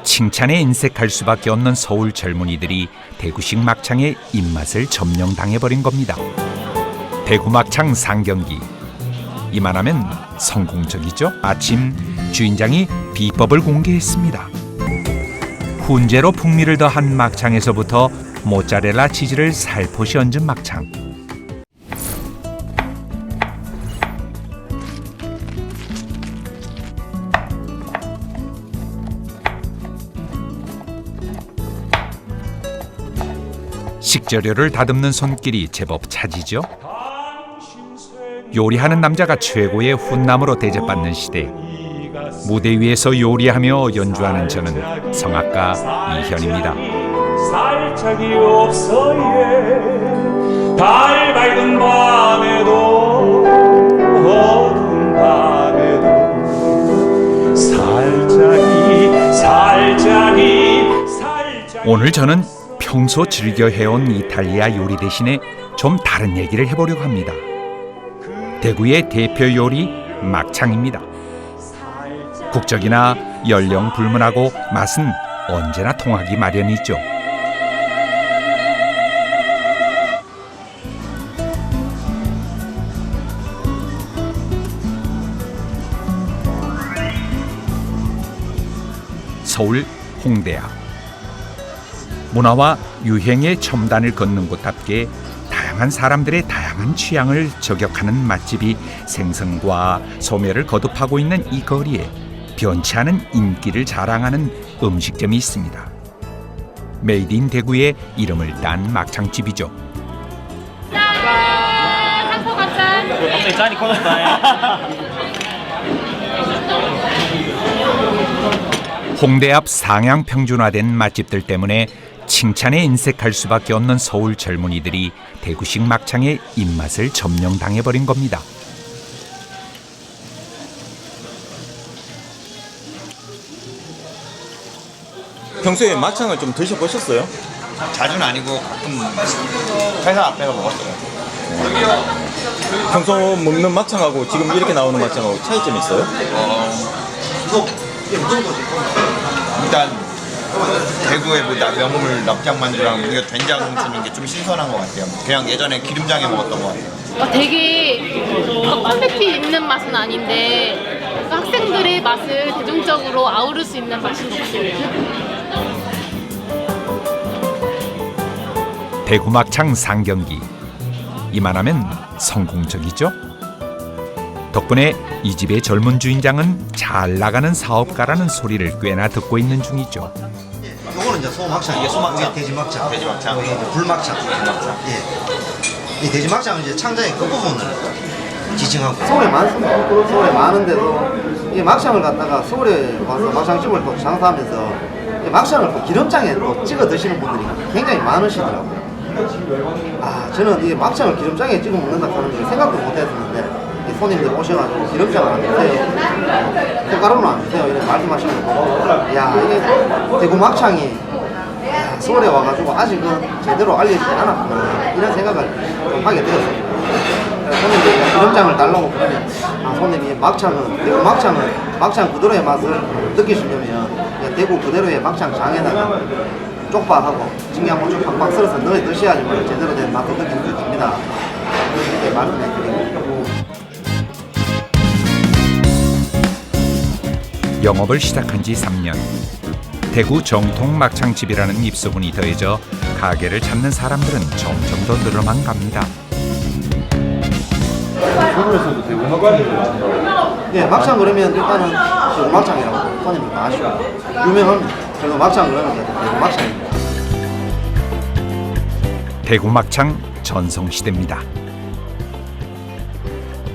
칭찬에 인색할 수밖에 없는 서울 젊은이들이 대구식 막창의 입맛을 점령당해버린 겁니다. 대구 막창 상경기. 이만하면 성공적이죠. 아침 주인장이 비법을 공개했습니다. 훈제로 풍미를 더한 막창에서부터 모짜렐라 치즈를 살포시 얹은 막창. 식재료를 다듬는 손길이 제법 차지죠. 요리하는 남자가 최고의 훈남으로 대접받는 시대. 무대 위에서 요리하며 연주하는 저는 성악가 이현입니다. 살짝이 없어 달 밝은 밤에도 어두운 밤에도 살짝이 오늘 저는 평소 즐겨 해온 이탈리아 요리 대신에 좀 다른 얘기를 해보려고 합니다. 대구의 대표 요리 막창입니다. 국적이나 연령 불문하고 맛은 언제나 통하기 마련이죠. 서울 홍대 앞. 문화와 유행의 첨단을 걷는 곳답게 다양한 사람들의 다양한 취향을 저격하는 맛집이 생성과 소멸을 거듭하고 있는 이 거리에 변치 않은 인기를 자랑하는 음식점이 있습니다. 메이드 인 대구의 이름을 딴 막창집이죠. 홍대 앞 상향 평준화된 맛집들 때문에 칭찬에 인색할 수밖에 없는 서울 젊은이들이 대구식 막창의 입맛을 점령당해버린 겁니다. 평소에 막창을 좀 드셔보셨어요? 자주는 아니고 가끔 회사 앞에서 먹었어요. 평소 먹는 막창하고 지금 이렇게 나오는 막창하고 차이점이 있어요? 일단 대구의 뭐 명물 납작만두랑 우리가 된장 쓰는 게 좀 신선한 것 같아요. 그냥 예전에 기름장에 먹었던 것 같아요. 되게 퀄리티 있는 맛은 아닌데 학생들의 맛을 대중적으로 아우를 수 있는 맛인 것 같아요. 대구 막창 상경기. 이만하면 성공적이죠. 덕분에 이 집의 젊은 주인장은 잘 나가는 사업가라는 소리를 꽤나 듣고 있는 중이죠. 요거는 이제 소막창, 이게 소막창, 돼지막창, 돼지막창, 이게 이제 불막창, 예. 이 돼지막창은 이제 창자의 끝부분을 지칭하고. 서울에 많습니다. 서울에 많은데도 이 막창을 갖다가 서울에 와서 막창집을 또 장사하면서 이 막창을 또 기름장에 또 찍어 드시는 분들이 굉장히 많으시더라고요. 저는 이 막창을 기름장에 찍어 먹는다 하는 걸 생각도 못 했었는데. 손님들 오셔가지고 기름장을 안 주세요, 콩가루는 안 주세요 이렇게 말씀하시는 거 보고 이게 대구 막창이 서울에 와가지고 아직은 제대로 알려지지 않았구나 이런 생각을 좀 하게 되었습니다. 손님들이 기름장을 달라고 그러면 손님이 막창은 대구 막창은 막창 그대로의 맛을 느끼시려면 대구 그대로의 막창장에다가 쪽파하고 청양고추 팍팍 썰어서 넣어 드셔야지만 제대로 된 맛을 느낄 수 있습니다. 이렇게 말씀해 드립니다. 영업을 시작한 지 3년. 대구 정통 막창집이라는 입소문이 더해져 가게를 찾는 사람들은 점점 더 늘어만 갑니다. 서울에서도 대구 막창이에요? 예, 막창 그러면 일단은 대구 막창이라고 손님들 다 아시고 유명합니다. 그래서 막창 그러면 대구 막창입니다. 대구 막창 전성시대입니다.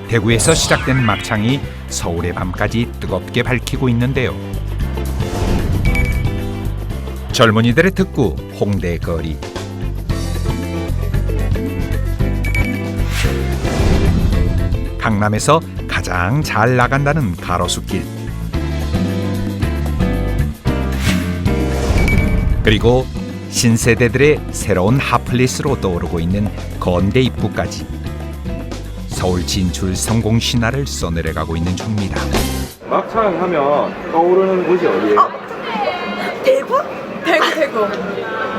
대구에서 시작된 막창이 서울의 밤까지 뜨겁게 밝히고 있는데요. 젊은이들의 특구 홍대 거리. 강남에서 가장 잘 나간다는 가로수길. 그리고 신세대들의 새로운 핫플레이스로 떠오르고 있는 건대 입구까지. 서울 진출 성공 신화를 써내려가고 있는 중입니다. 막창 하면 떠오르는 곳이 어디예요? 대구? 대구.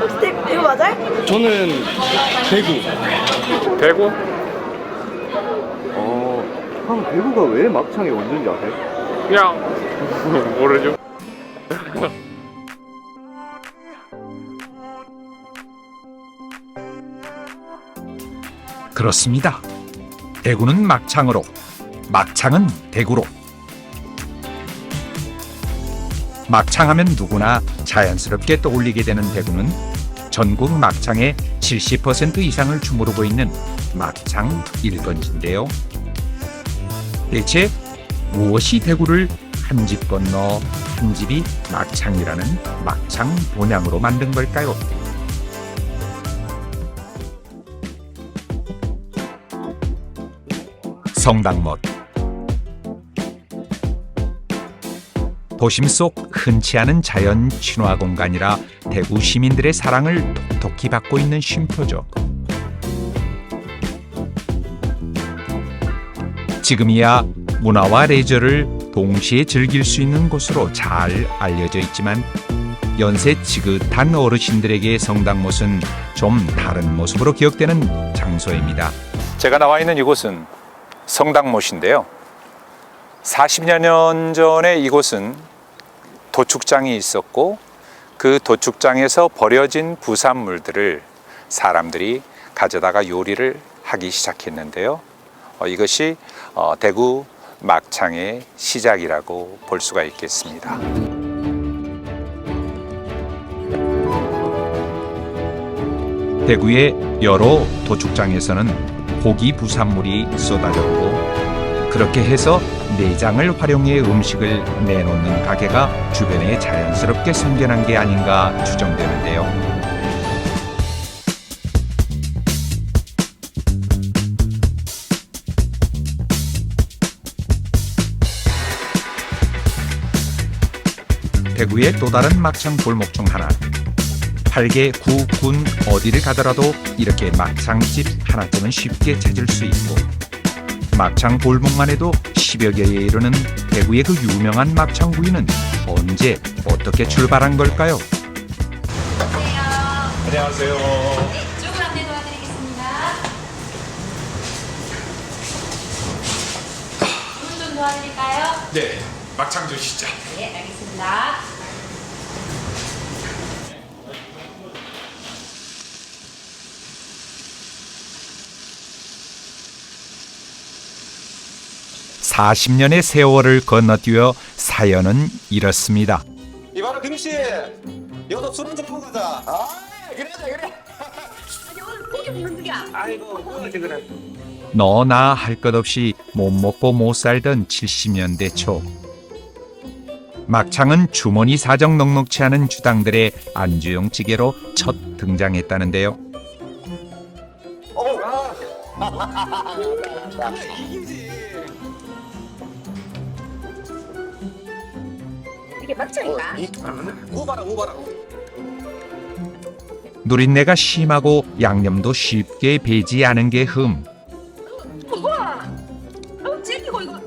혹시 대구 맞아요? 저는 대구. 대구? 형 대구가 왜 막창의 원조인지 아세요? 그냥 모르죠. 그렇습니다. 대구는 막창으로, 막창은 대구로. 막창하면 누구나 자연스럽게 떠올리게 되는 대구는 전국 막창의 70% 이상을 주무르고 있는 막창 1번지인데요. 대체 무엇이 대구를 한 집 건너 한 집이 막창이라는 막창 본향으로 만든 걸까요? 성당못. 도심 속 흔치 않은 자연 친화 공간이라 대구 시민들의 사랑을 톡톡히 받고 있는 쉼터죠. 지금이야 문화와 레저를 동시에 즐길 수 있는 곳으로 잘 알려져 있지만 연세 지긋한 어르신들에게 성당못은 좀 다른 모습으로 기억되는 장소입니다. 제가 나와 있는 이곳은 성당못인데요. 40여 년 전에 이곳은 도축장이 있었고 그 도축장에서 버려진 부산물들을 사람들이 가져다가 요리를 하기 시작했는데요. 이것이 대구 막창의 시작이라고 볼 수가 있겠습니다. 대구의 여러 도축장에서는 고기 부산물이 쏟아졌고 그렇게 해서 내장을 활용해 음식을 내놓는 가게가 주변에 자연스럽게 생겨난 게 아닌가 추정되는데요. 대구의 또 다른 막창 골목 중 하나. 8개 구, 군 어디를 가더라도 이렇게 막창집 하나쯤은 쉽게 찾을 수 있고 막창 골목만 해도 10여 개에 이르는 대구의 그 유명한 막창구이는 언제 어떻게 출발한 걸까요? 안녕하세요. 이쪽으로 안내 도와드리겠습니다. 주문 좀 도와드릴까요? 네, 막창 주시죠. 네, 알겠습니다. 사십 년의 세월을 건너뛰어 사연은 이렇습니다. 이봐라 김씨, 여기서 술 한잔 하고 가자. 아 그래. 아니 오늘 고기 먹는 중이야. 아이고 그러지 그래. 너나 할 것 없이 못 먹고 못 살던 70년대 초 막창은 주머니 사정 넉넉치 않은 주당들의 안주용 찌개로 첫 등장했다는데요. 이게 막창인가? 무바라. 누린내가 심하고 양념도 쉽게 배지 않은 게 흠. 우와. 찔기고 이거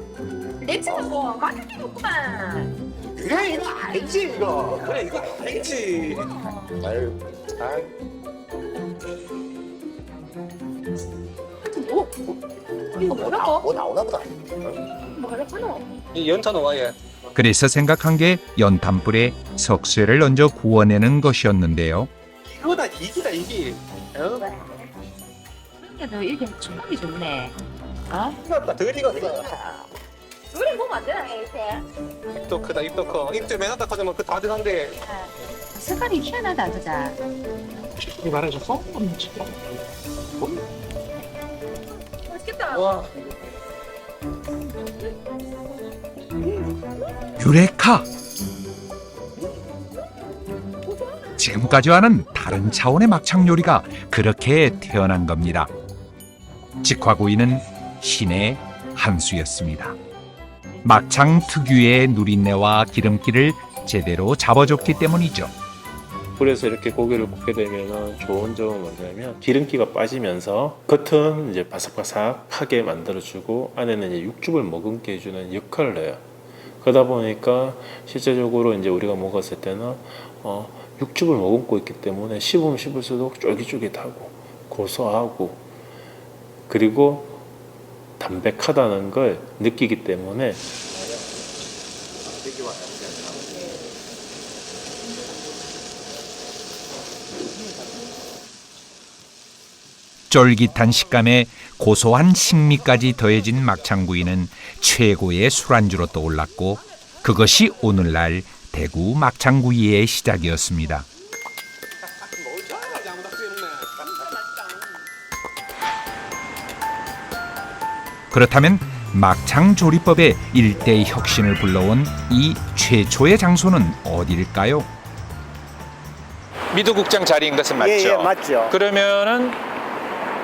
냄새나고 맛있게 먹구만. 그래 이거 알지 이거. 그래 이거 알지. 아유 잘. 이거 뭐라고? 뭐 나오나 보다. 뭐라고? 이 연탄 와예. 그래서 생각한 게 연탄불에 석쇠를 얹어 구워내는 것이었는데요. 이거다 이기다 이기. 근데도 이게 충분히 좋네. 어? 익었다 덜 익었어. 노래 보면 안 되나 이렇게? 입도 크다 입도 커. 입도 맨하다 커지면 그 다 들어간대. 색깔이 희한하다 그자. 이 말해줬어? 맛있겠다. 와. 유레카! 지금까지와는 다른 차원의 막창 요리가 그렇게 태어난 겁니다. 직화구이는 신의 한 수였습니다. 막창 특유의 누린내와 기름기를 제대로 잡아줬기 때문이죠. 불에서 이렇게 고기를 굽게 되면 좋은 점은 뭐냐면 기름기가 빠지면서 겉은 이제 바삭바삭하게 만들어주고 안에는 이제 육즙을 머금게 해주는 역할을 해요. 그러다 보니까 실제적으로 이제 우리가 먹었을 때는 육즙을 머금고 있기 때문에 씹으면 씹을수록 쫄깃쫄깃하고 고소하고 그리고 담백하다는 걸 느끼기 때문에 쫄깃한 식감에 고소한 식미까지 더해진 막창구이는 최고의 술안주로 떠올랐고 그것이 오늘날 대구 막창구이의 시작이었습니다. 그렇다면 막창 조리법의 일대 혁신을 불러온 이 최초의 장소는 어디일까요? 미도국장 자리인 것은 맞죠? 예, 맞죠. 그러면은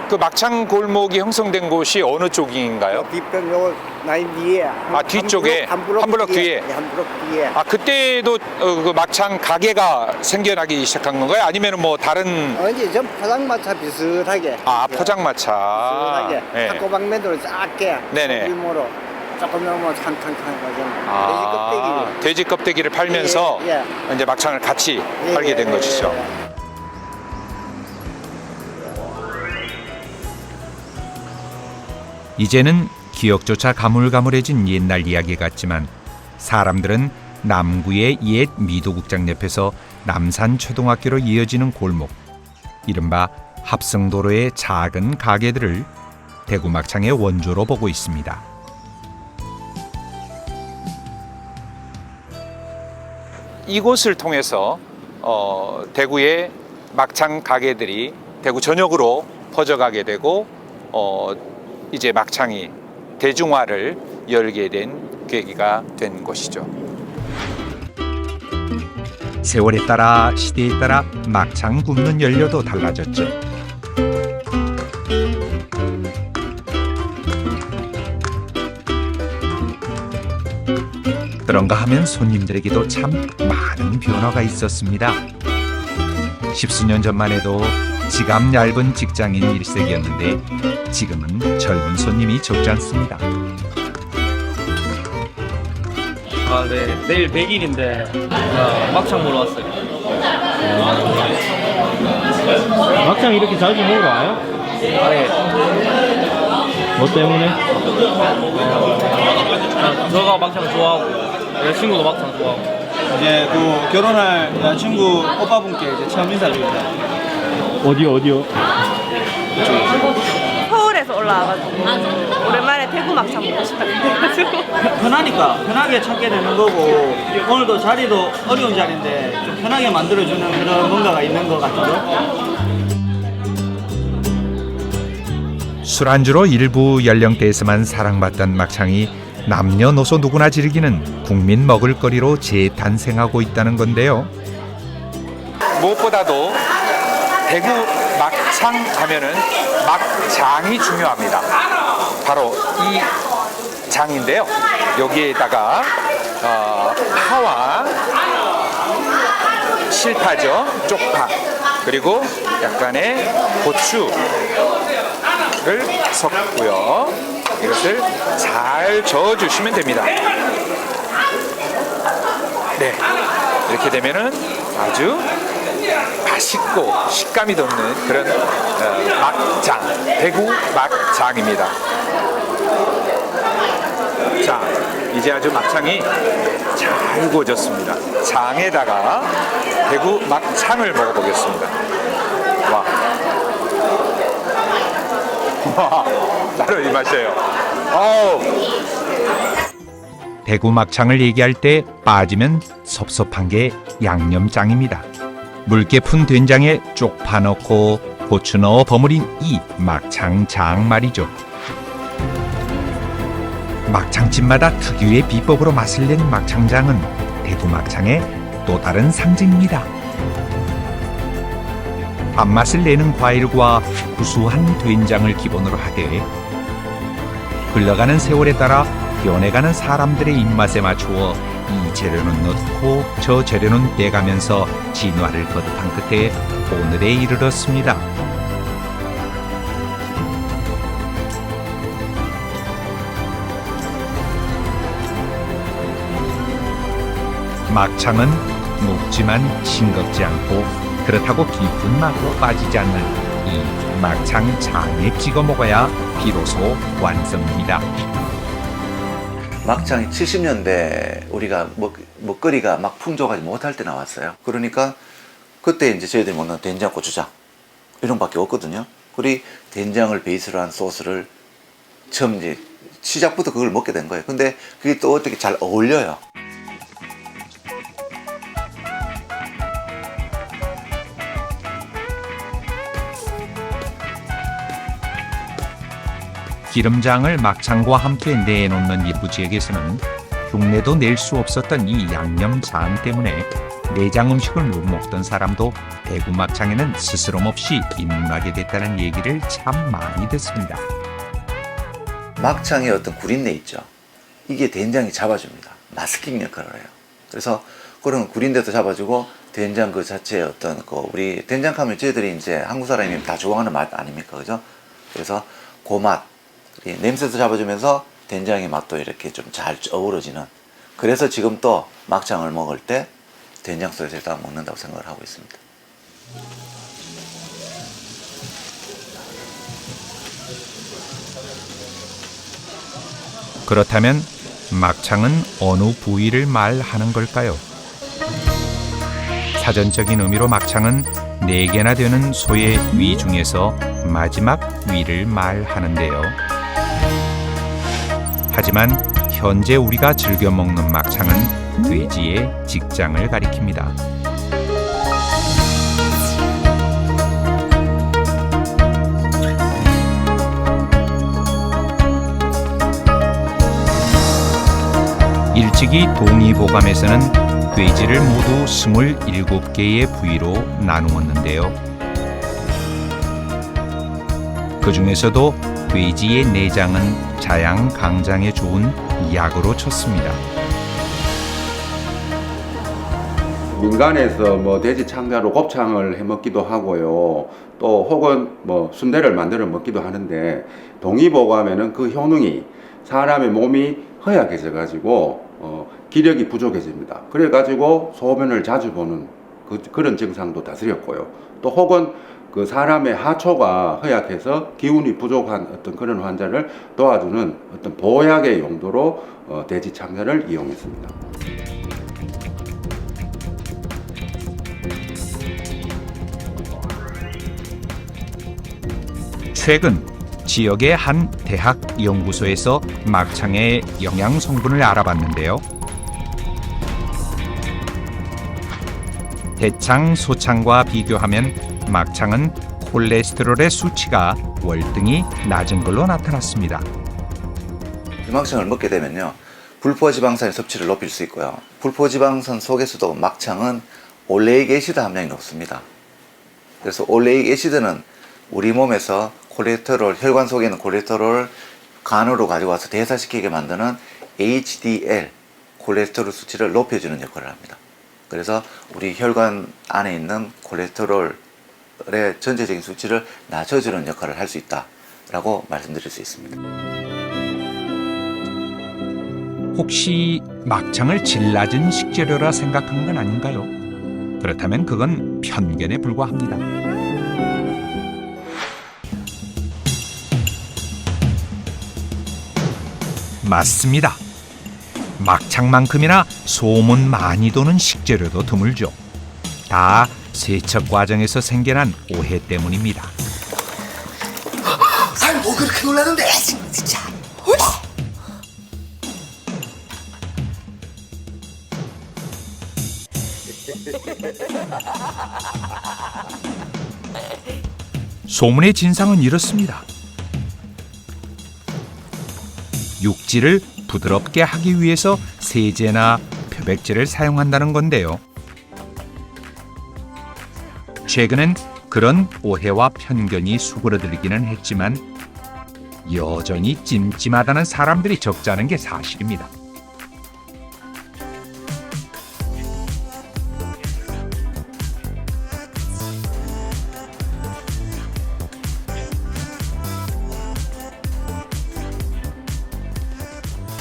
그 막창 골목이 형성된 곳이 어느 쪽인가요? 뒷편 요 나이 뒤에. 뒤쪽에 한 블록 뒤에. 네, 한 블록 뒤에. 그때도 그 막창 가게가 생겨나기 시작한 건가요? 아니면 뭐 다른? 이제 좀 포장마차 비슷하게. 포장마차. 비슷하게. 네. 닭고방면으로 작게. 네네. 규모로 조금 너무 칸칸칸 돼지 껍데기를 팔면서 예. 이제 막창을 같이 팔게 된 것이죠. 이제는 기억조차 가물가물해진 옛날 이야기 같지만 사람들은 남구의 옛 미도국장 옆에서 남산초등학교로 이어지는 골목, 이른바 합성도로의 작은 가게들을 대구 막창의 원조로 보고 있습니다. 이곳을 통해서 대구의 막창 가게들이 대구 전역으로 퍼져가게 되고 이제 막창이 대중화를 열게 된 계기가 된 것이죠. 세월에 따라 시대에 따라 막창 굽는 연료도 달라졌죠. 그런가 하면 손님들에게도 참 많은 변화가 있었습니다. 십수년 전만 해도 지갑 얇은 직장인 일색이었는데 지금은 젊은 손님이 적지 않습니다. 네. 내일 100일인데 막창 먹으러 왔어요. 막창 이렇게 자주 먹으러 와요? 네. 뭐 때문에? 저가 막창 좋아하고 여자친구도 막창 좋아하고. 이제 그 결혼할 여자친구 오빠분께 이제 처음 인사드립니다. 어디요? 서울에서 올라와가지고 오랜만에 대구 막창 먹고 싶어요. 편하니까 편하게 찾게 되는 거고 오늘도 자리도 어려운 자리인데 좀 편하게 만들어주는 그런 뭔가가 있는 것 같아요. 술안주로 일부 연령대에서만 사랑받던 막창이 남녀노소 누구나 즐기는 국민 먹을거리로 재탄생하고 있다는 건데요. 무엇보다도 대구 막창 하면은 막장이 중요합니다. 바로 이 장인데요. 여기에다가 파와 실파죠. 쪽파 그리고 약간의 고추를 섞고요. 이것을 잘 저어주시면 됩니다. 네, 이렇게 되면은 아주 맛있고 식감이 돋는 그런 막장, 대구 막장입니다. 자, 이제 아주 막창이 잘 구워졌습니다. 장에다가 대구 막창을 먹어보겠습니다. 와, 따로 이 맛이에요. 대구 막창을 얘기할 때 빠지면 섭섭한 게 양념장입니다. 묽게 푼 된장에 쪽파 넣고 고추 넣어 버무린 이 막창장 말이죠. 막창집마다 특유의 비법으로 맛을 낸 막창장은 대구 막창의 또 다른 상징입니다. 밥맛을 내는 과일과 구수한 된장을 기본으로 하되 흘러가는 세월에 따라 변해가는 사람들의 입맛에 맞추어 이 재료는 넣고 저 재료는 빼가면서 진화를 거듭한 끝에 오늘에 이르렀습니다. 막창은 묵지만 싱겁지 않고 그렇다고 깊은 맛도 빠지지 않는 이 막창 장에 찍어 먹어야 비로소 완성입니다. 막창이 70년대 우리가 먹거리가 막 풍족하지 못할 때 나왔어요. 그러니까 그때 이제 저희들이 먹는 된장, 고추장 이런 밖에 없거든요. 그리고 된장을 베이스로 한 소스를 처음 이제 시작부터 그걸 먹게 된 거예요. 근데 그게 또 어떻게 잘 어울려요. 기름장을 막창과 함께 내놓는 이 부지에게서는 흉내도 낼 수 없었던 이 양념장 때문에 내장 음식을 못 먹던 사람도 대구 막창에는 스스럼 없이 입문하게 됐다는 얘기를 참 많이 듣습니다. 막창의 어떤 구린내 있죠. 이게 된장이 잡아줍니다. 마스킹 역할을 해요. 그래서 그런 구린내도 잡아주고 된장 그 자체의 어떤 우리 된장 하면 저희들이 이제 한국 사람이 다 좋아하는 맛 아닙니까, 그죠? 그래서 그 맛, 냄새도 잡아주면서 된장의 맛도 이렇게 좀 잘 어우러지는. 그래서 지금 또 막창을 먹을 때 된장 소스에다 먹는다고 생각을 하고 있습니다. 그렇다면 막창은 어느 부위를 말하는 걸까요? 사전적인 의미로 막창은 4개나 되는 소의 위 중에서 마지막 위를 말하는데요. 하지만 현재 우리가 즐겨 먹는 막창은 돼지의 직장을 가리킵니다. 일찍이 동의보감에서는 돼지를 모두 27개의 부위로 나누었는데요. 그 중에서도 돼지의 내장은 자양 강장에 좋은 약으로 쳤습니다. 민간에서 돼지 창자로 곱창을 해 먹기도 하고요. 또 혹은 순대를 만들어 먹기도 하는데 동의보감에는 그 효능이 사람의 몸이 허약해져 가지고 기력이 부족해집니다. 그래 가지고 소변을 자주 보는 그런 증상도 다스렸고요. 또 혹은 그 사람의 하초가 허약해서 기운이 부족한 어떤 그런 환자를 도와주는 어떤 보약의 용도로 돼지 창자를 이용했습니다. 최근 지역의 한 대학 연구소에서 막창의 영양 성분을 알아봤는데요. 대창, 소창과 비교하면 막창은 콜레스테롤의 수치가 월등히 낮은 걸로 나타났습니다. 막창을 먹게 되면요, 불포지방산의 섭취를 높일 수 있고요. 불포지방산 속에서도 막창은 올레익 애시드 함량이 높습니다. 그래서 올레익 애시드는 우리 몸에서 콜레스테롤, 혈관 속에 있는 콜레스테롤을 간으로 가지고 와서 대사시키게 만드는 HDL, 콜레스테롤 수치를 높여주는 역할을 합니다. 그래서 우리 혈관 안에 있는 콜레스테롤의 전체적인 수치를 낮춰주는 역할을 할 수 있다라고 말씀드릴 수 있습니다. 혹시 막창을 질 낮은 식재료라 생각한 건 아닌가요? 그렇다면 그건 편견에 불과합니다. 맞습니다. 막창만큼이나 소문 많이 도는 식재료도 드물죠. 다 세척 과정에서 생겨난 오해 때문입니다. 아니 뭐 그렇게 놀라는데 진짜. 소문의 진상은 이렇습니다. 육질을 부드럽게 하기 위해서 세제나 표백제를 사용한다는 건데요. 최근엔 그런 오해와 편견이 수그러들기는 했지만 여전히 찜찜하다는 사람들이 적지 않은 게 사실입니다.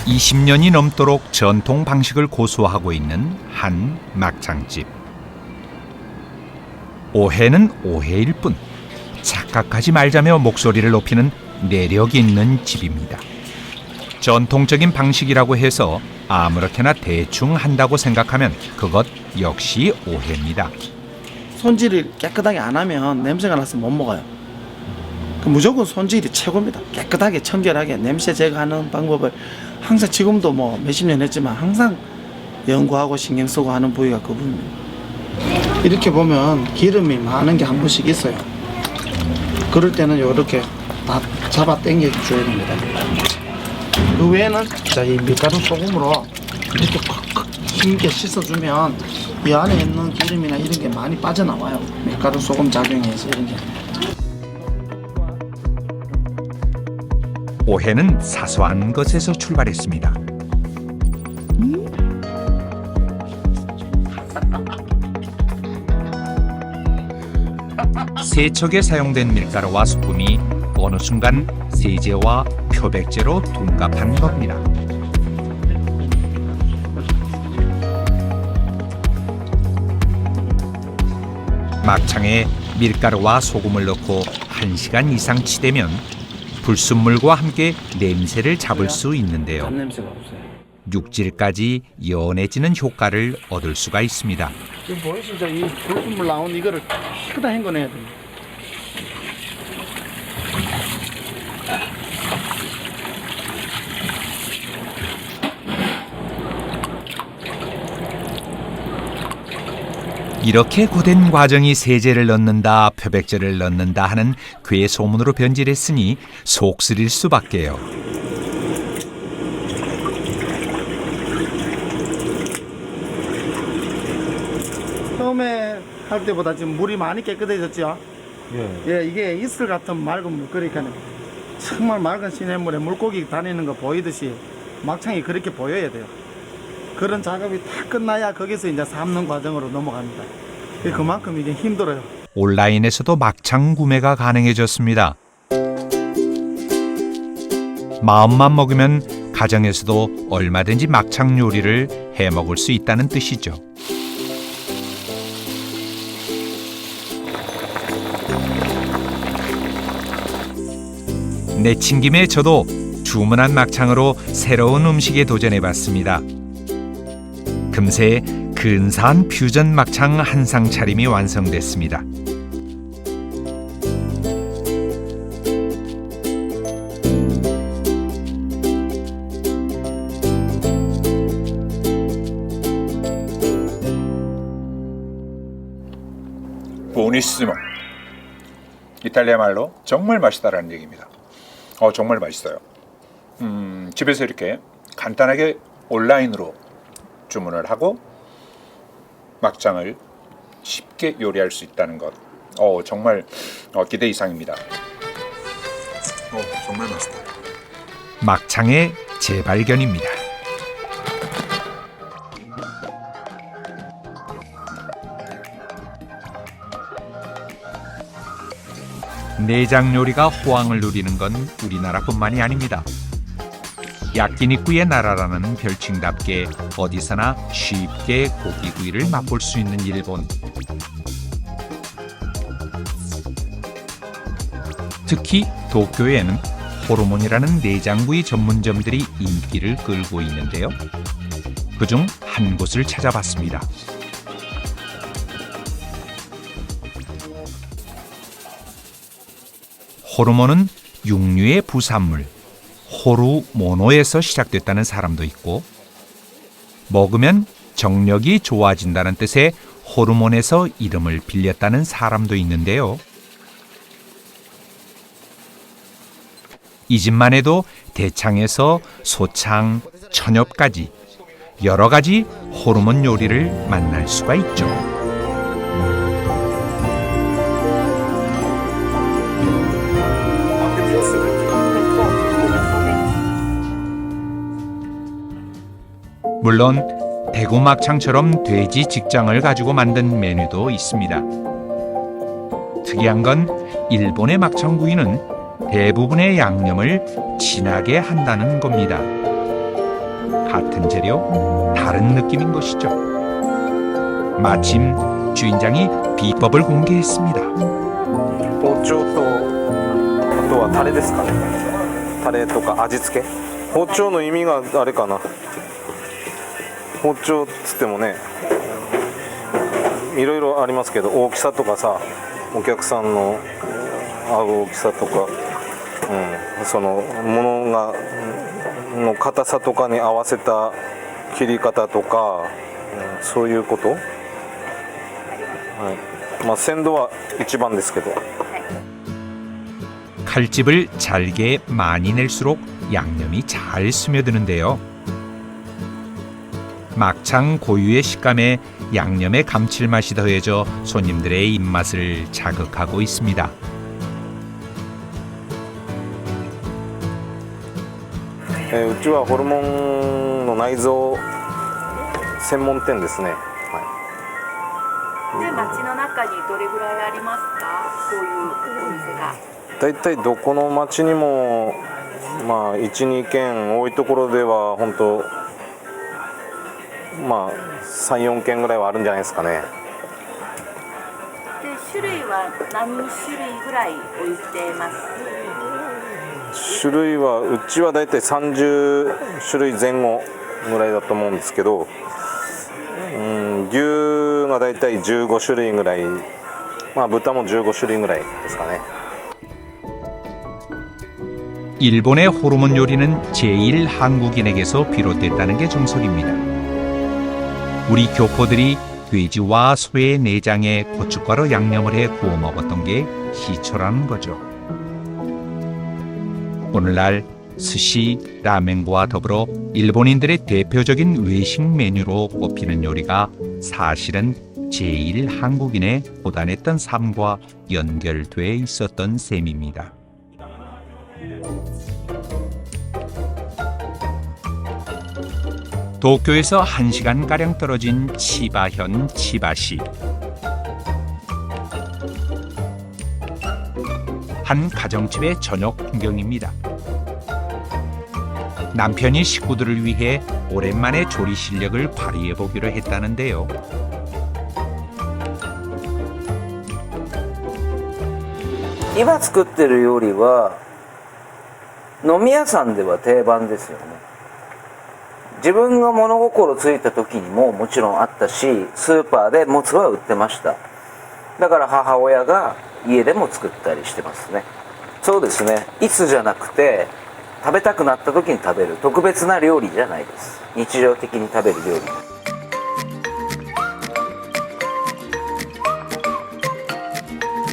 20년이 넘도록 전통 방식을 고수하고 있는 한 막창집. 오해는 오해일 뿐 착각하지 말자며 목소리를 높이는 내력 있는 집입니다. 전통적인 방식이라고 해서 아무렇게나 대충 한다고 생각하면 그것 역시 오해입니다. 손질을 깨끗하게 안 하면 냄새가 나서 못 먹어요. 무조건 손질이 최고입니다. 깨끗하게 청결하게 냄새 제거하는 방법을 항상 지금도 뭐 몇십 년 했지만 항상 연구하고 신경 쓰고 하는 부위가 그 부분입니다. 이렇게 보면 기름이 많은 게 한 번씩 있어요. 그럴 때는 이렇게 다 잡아 당겨 줘야 됩니다. 그 외에는 자, 이 밀가루 소금으로 이렇게 콱콱 힘있게 씻어주면 이 안에 있는 기름이나 이런 게 많이 빠져나와요. 밀가루 소금 작용해서 이런 게. 오해는 사소한 것에서 출발했습니다. 세척에 사용된 밀가루와 소금이 어느 순간 세제와 표백제로 둔갑한 겁니다. 막창에 밀가루와 소금을 넣고 1시간 이상 치대면 불순물과 함께 냄새를 잡을 수 있는데요. 냄새가 없어요. 육질까지 연해지는 효과를 얻을 수가 있습니다. 지금 보이시죠? 이 불순물 나온 이거를 크다 헹궈내야 됩니다. 이렇게 고된 과정이 세제를 넣는다, 표백제를 넣는다 하는 괴소문으로 변질했으니 속 쓰릴 수밖에요. 처음에 할 때보다 지금 물이 많이 깨끗해졌죠? 예, 이게 이슬 같은 맑은 물, 그러니까 정말 맑은 시냇물에 물고기 다니는 거 보이듯이 막창이 그렇게 보여야 돼요. 그런 작업이 다 끝나야 거기서 이제 삶는 과정으로 넘어갑니다. 그만큼 이게 힘들어요. 온라인에서도 막창 구매가 가능해졌습니다. 마음만 먹으면 가정에서도 얼마든지 막창 요리를 해 먹을 수 있다는 뜻이죠. 내친 김에 저도 주문한 막창으로 새로운 음식에 도전해봤습니다. 금세 근사한 퓨전 막창 한 상 차림이 완성됐습니다. 부오니시모, 이탈리아 말로 정말 맛있다라는 얘기입니다. 정말 맛있어요. 집에서 이렇게 간단하게 온라인으로 주문을 하고 막창을 쉽게 요리할 수 있다는 것, 정말 기대 이상입니다. 정말 맛있다. 막창의 재발견입니다. 내장 요리가 호황을 누리는 건 우리나라뿐만이 아닙니다. 야끼니쿠의 나라라는 별칭답게 어디서나 쉽게 고기구이를 맛볼 수 있는 일본. 특히 도쿄에는 호르몬이라는 내장구이 전문점들이 인기를 끌고 있는데요. 그중 한 곳을 찾아봤습니다. 호르몬은 육류의 부산물 호르모노에서 시작됐다는 사람도 있고, 먹으면 정력이 좋아진다는 뜻의 호르몬에서 이름을 빌렸다는 사람도 있는데요. 이 집만 해도 대창에서 소창, 천엽까지 여러 가지 호르몬 요리를 만날 수가 있죠. 물론 대구 막창처럼 돼지 직장을 가지고 만든 메뉴도 있습니다. 특이한 건 일본의 막창구이는 대부분의 양념을 진하게 한다는 겁니다. 같은 재료, 다른 느낌인 것이죠. 마침 주인장이 비법을 공개했습니다. 包丁とあとはタレですかね。タレとか味付け。包丁の意味があれかな。包丁っつってもね、いろいろありますけど、大きさとかさ、お客さんの合う大きさとか、そのものがの硬さとかに合わせた切り方とか、そういうこと。はい。まあ鮮度は一番ですけど。 칼집을 잘게 많이 낼수록 양념이 잘 스며드는데요. 막창 고유의 식감에 양념의 감칠맛이 더해져 손님들의 입맛을 자극하고 있습니다. うちはホルモンの内臓専門店ですね。で、街の中にどれぐらいありますか？そういうお店が。だいたいどこの町にもまあ 1,2 軒多いところでは本当まあ 3,4 軒ぐらいはあるんじゃないですかね。で、種類は何種類ぐらい置いてます？ 種類はうちはだいたい30種類前後ぐらいだと思うんですけど、牛がだいたい15種類ぐらい、まあ豚も15種類ぐらいですかね。 일본의 호르몬 요리는 제1 한국인에게서 비롯됐다는 게 정설입니다. 우리 교포들이 돼지와 소의 내장에 고춧가루 양념을 해 구워 먹었던 게 시초라는 거죠. 오늘날 스시, 라멘과 더불어 일본인들의 대표적인 외식 메뉴로 꼽히는 요리가 사실은 제1 한국인의 고단했던 삶과 연결돼 있었던 셈입니다. 도쿄에서 1시간가량 떨어진 치바현 치바시. 한 가정집의 저녁 풍경입니다. 남편이 식구들을 위해 오랜만에 조리 실력을 발휘해 보기로 했다는데요.今作ってる料理は飲み屋さんでは定番ですよね。自分が物心ついた時にももちろんあったし、スーパーでもつは売ってました。だから母親が家でも作ったりしてますね。そうですね、いつじゃなくて食べたくなった時に食べる特別な料理じゃないです。日常的に食べる料理。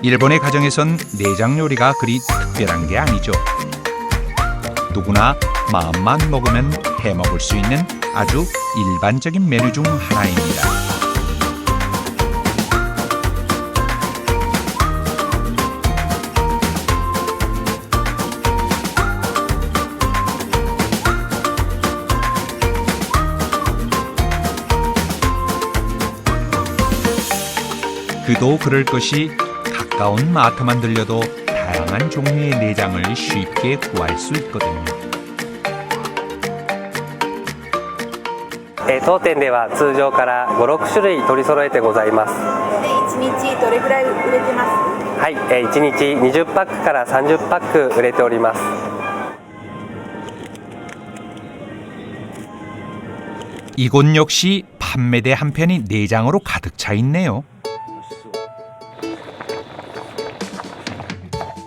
일본의 가정에선 내장 요리가 그리 특별한 게 아니죠. 누구나 마음만 먹으면 해 먹을 수 있는 아주 일반적인 메뉴 중 하나입니다. 그도 그럴 것이 가까운 마트만 들려도 다양한 종류의 내장을 쉽게 구할 수 있거든요. 当店では通常から5、6種類取り揃えてございます。で、1日どれぐらい売れてます？はい、1日20パックから30パック売れております。 이곳 역시 판매대 한편이 내장으로 가득 차 있네요.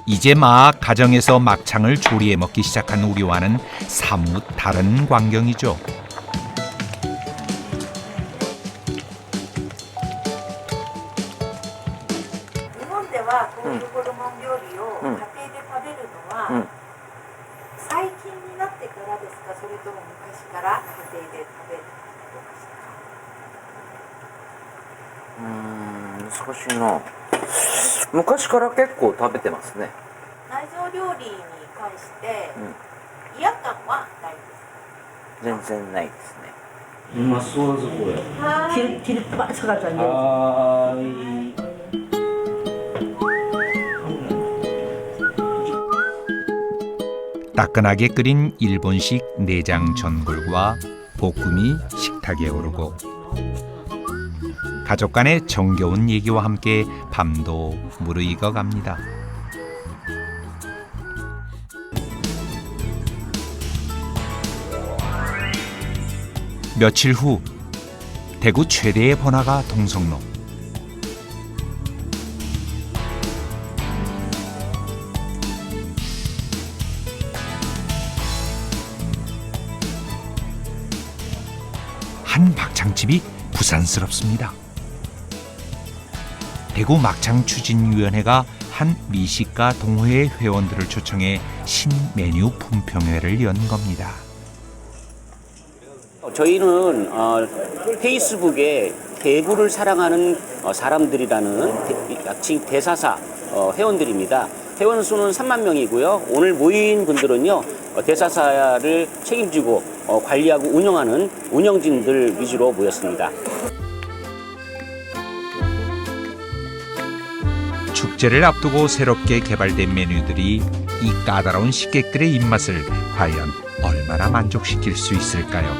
이제 막 가정에서 막창을 조리해 먹기 시작한 우리와는 사뭇 다른 광경이죠. 일본에서こういうホルモン料理を家庭で食べるのは最近になってからですか、それとも昔から家庭で食べる難しいな。昔から結構食べてますね。内臓料理に関して違和感はないです。全然ないですね。 맛있어 보여. 길 빠져가지고. 아. 따끈하게 끓인 일본식 내장 전골과 볶음이 식탁에 오르고 가족 간의 정겨운 얘기와 함께 밤도 무르익어 갑니다. 며칠 후 대구 최대의 번화가 동성로. 한 막창집이 부산스럽습니다. 대구 막창추진위원회가 한 미식가 동호회 회원들을 초청해 신메뉴 품평회를 연 겁니다. 저희는 페이스북에 대구를 사랑하는 사람들이라는 약칭 대사사 회원들입니다. 회원 수는 3만 명이고요. 오늘 모인 분들은요, 대사사를 책임지고 관리하고 운영하는 운영진들 위주로 모였습니다. 축제를 앞두고 새롭게 개발된 메뉴들이 이 까다로운 식객들의 입맛을 과연 얼마나 만족시킬 수 있을까요?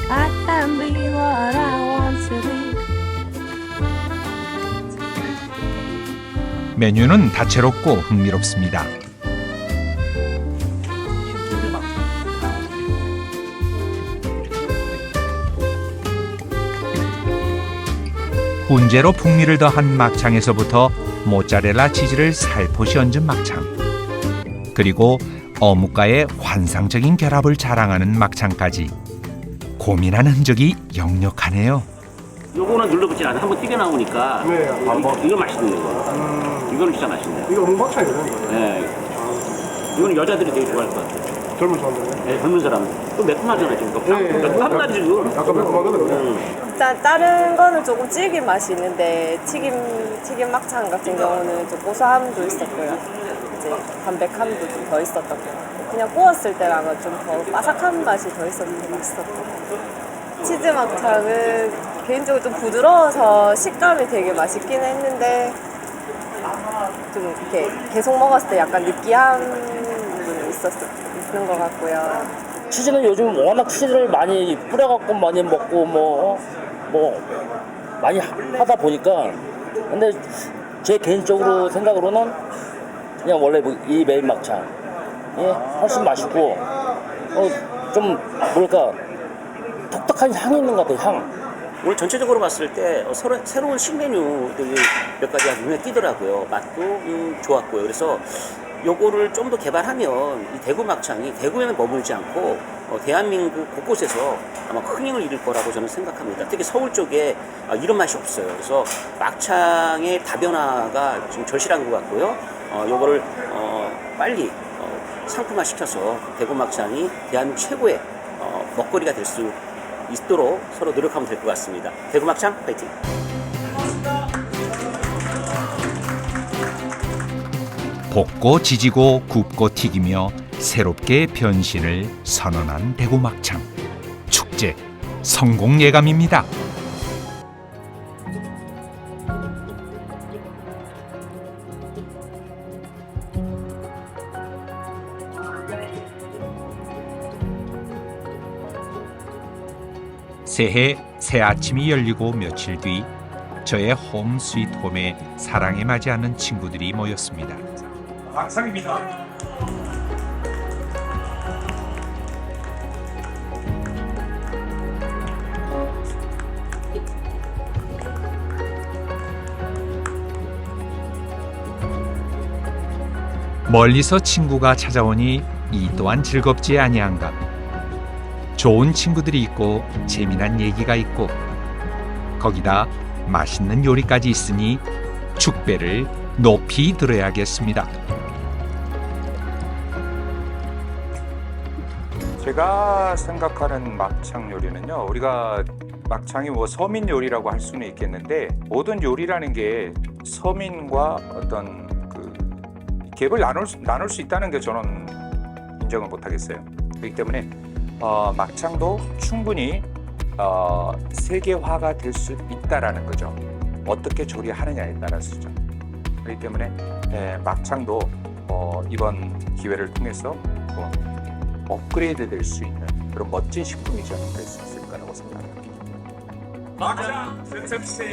I can be what I want to be. 메뉴는 다채롭고 흥미롭습니다. 훈제로 풍미를 더한 막창에서부터 모짜렐라 치즈를 살포시 얹은 막창, 그리고 어묵과의 환상적인 결합을 자랑하는 막창까지 고민한 흔적이 역력하네요. 요거는 눌러붙지 않아. 한번 튀겨 나오니까. 네. 이거 맛있는 거. 이거는 진짜 맛있네. 이거 어묵막창이거든요. 네. 이거는 여자들이 되게 좋아할 것 같아요. 젊은 사람들. 네, 젊은 사람. 또 매콤하잖아요, 지금. 매콤하다 지금. 약간 매콤하거든요. 일단 다른 거는 조금 질긴 맛이 있는데 튀김 막창 같은 경우는 좀 고소함도 있었고요. 이제 담백함도 좀 더 있었던 것 같아요. 그냥 구웠을 때랑은 좀 더 바삭한 맛이 더 있었던 게 맛있었던 것 같아요. 치즈 막창은 개인적으로 좀 부드러워서 식감이 되게 맛있긴 했는데 좀 이렇게 계속 먹었을 때 약간 느끼함이 있는 것 같고요. 치즈는 요즘 워낙 치즈를 많이 뿌려갖고 많이 먹고 뭐 많이 하다 보니까, 근데 제 개인적으로 생각으로는 그냥 원래 이 메인 막창 훨씬 맛있고 좀 뭐랄까 독특한 향이 있는 것 같아요. 향. 오늘 전체적으로 봤을 때 새로운 신메뉴들이 몇 가지 눈에 띄더라고요. 맛도 좋았고요. 그래서 요거를 좀 더 개발하면 이 대구 막창이 대구에는 머물지 않고 대한민국 곳곳에서 아마 큰 힘을 잃을 거라고 저는 생각합니다. 특히 서울 쪽에 이런 맛이 없어요. 그래서 막창의 다변화가 지금 절실한 것 같고요. 요거를 빨리 상품화 시켜서 대구 막창이 대한민국 최고의 먹거리가 될 수 있도록 서로 노력하면 될 것 같습니다. 대구 막창 파이팅! 볶고 지지고 굽고 튀기며 새롭게 변신을 선언한 대구 막창. 축제 성공 예감입니다. 새해 새 아침이 열리고 며칠 뒤 저의 홈 스윗 홈에 사랑에 맞이하는 친구들이 모였습니다. 막상입니다. 멀리서 친구가 찾아오니 이 또한 즐겁지 아니한가. 좋은 친구들이 있고 재미난 얘기가 있고 거기다 맛있는 요리까지 있으니 축배를 높이 들어야겠습니다. 제가 생각하는 막창 요리는요, 우리가 막창이 뭐 서민 요리라고 할 수는 있겠는데 모든 요리라는 게 서민과 어떤 그 갭을 나눌 수 있다는 게 저는 인정을 못 하겠어요. 그렇기 때문에 막창도 충분히 세계화가 될 수 있다라는 거죠. 어떻게 조리하느냐에 따라서죠. 그렇기 때문에 막창도 이번 기회를 통해서 업그레이드 될 수 있는 그런 멋진 식품이지 않을까 할 수 있을까라고 생각합니다. 막장 생생시